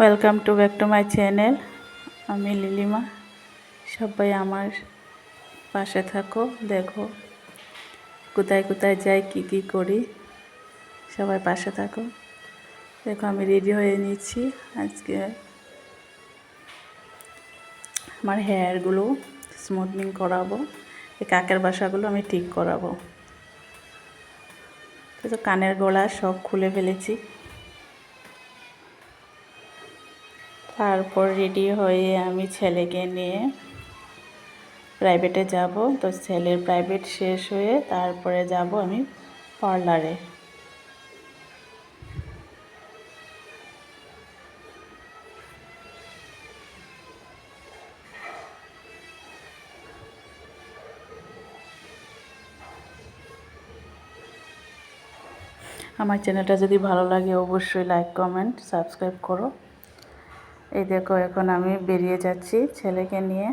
Welcome to back to my channel. আমি লিলিমা। সবাই আমার পাশে থাকো, দেখো কোথায় কোথায় যাই, কি কি করি, সবাই পাশে থাকো। দেখো আমি রেডি হয়ে নিচ্ছি। আজকে আমার হেয়ারগুলো স্মুথনিং করাবো, এই কাকের বাসাগুলো আমি ঠিক করাবো। তো কানের গলা সব খুলে ফেলেছি। তারপর রেডি হয়ে আমি ছেলেকে নিয়ে প্রাইভেটে যাব। তো ছেলের প্রাইভেট শেষ হয়ে তারপরে যাব আমি পার্লারে। আমার চ্যানেলটা যদি ভালো লাগে অবশ্যই লাইক, কমেন্ট, সাবস্ক্রাইব করো। এই দেখো এখন আমি বেরিয়ে যাচ্ছি ছেলেকে নিয়ে।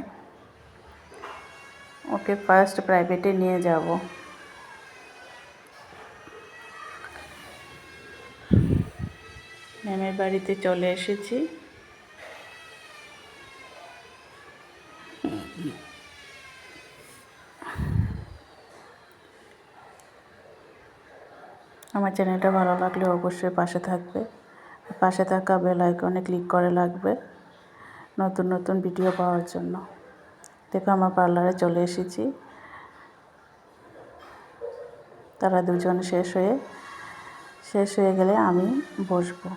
ওকে ফার্স্ট প্রাইভেটে নিয়ে যাব। ম্যামের বাড়িতে চলে এসেছি। আমার চ্যানেলটা ভালো লাগলে অবশ্যই পাশে থাকবে। পাশে থাকা বেল আইকনে ক্লিক করে রাখবে নতুন নতুন ভিডিও পাওয়ার জন্য। দেখো আমার পার্লারে চলে এসেছি। তারা দুজন শেষ হয়ে গেলে আমি বসবো।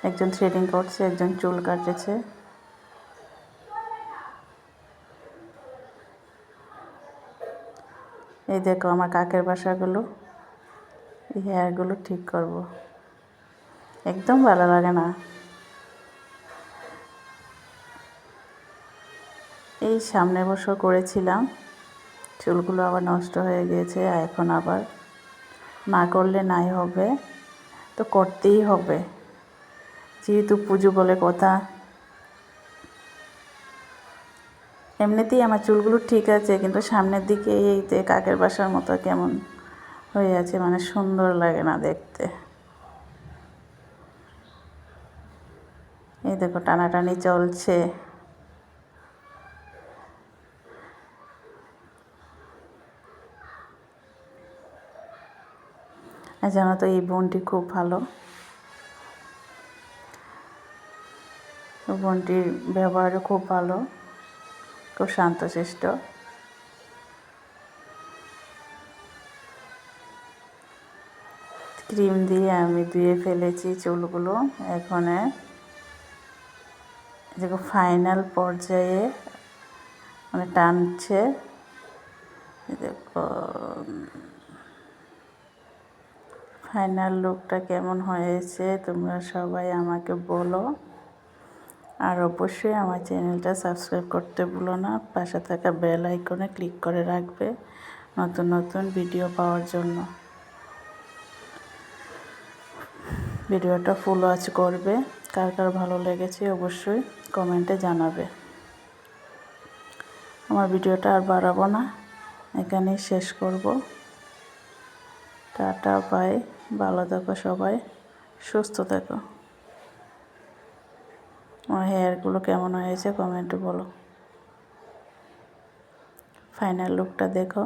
একজন থ্রেডিং করছে, একজন চুল কাটেছে। এই দেখো আমার কাকের বাসাগুলো, এই হেয়ারগুলো ঠিক করব। একদম ভালো লাগে না। এই সামনে বছর করেছিলাম, চুলগুলো আবার নষ্ট হয়ে গিয়েছে। এখন আবার না করলে নাই হবে, তো করতেই হবে, যেহেতু পুজো বলে কথা। এমনিতেই আমার চুলগুলো ঠিক আছে, কিন্তু সামনের দিকে এই যে কাকের বাসার মতো কেমন হয়ে আছে, মানে সুন্দর লাগে না দেখতে। এই দেখো টানাটানি চলছে। আর জানো তো এই বোনটি খুব ভালো। বোনটির ব্যবহারও খুব ভালো, খুব শান্তশিষ্ট। ক্রিম দিয়ে আমি ধুয়ে ফেলেছি চুলগুলো। এখন দেখো ফাইনাল পর্যায়ে মানে টানছে। দেখো ফাইনাল লুকটা কেমন হয়েছে তোমরা সবাই আমাকে বলো। আর অবশ্যই আমার চ্যানেলটা সাবস্ক্রাইব করতে ভুলো না। পাশে থাকা বেল আইকনে ক্লিক করে রাখবে নতুন নতুন ভিডিও পাওয়ার জন্য। ভিডিওটা ফুল ওয়াচ করবে। কার কার ভালো লেগেছে অবশ্যই কমেন্টে জানাবে। আমার ভিডিওটা আর বাড়াবো না, এখানেই শেষ করব। Tata, bye. ভালো থাকো সবাই, সুস্থ থাকো। আমার হেয়ারগুলো কেমন হয়েছে কমেন্টে বলো। ফাইনাল লুকটা দেখো।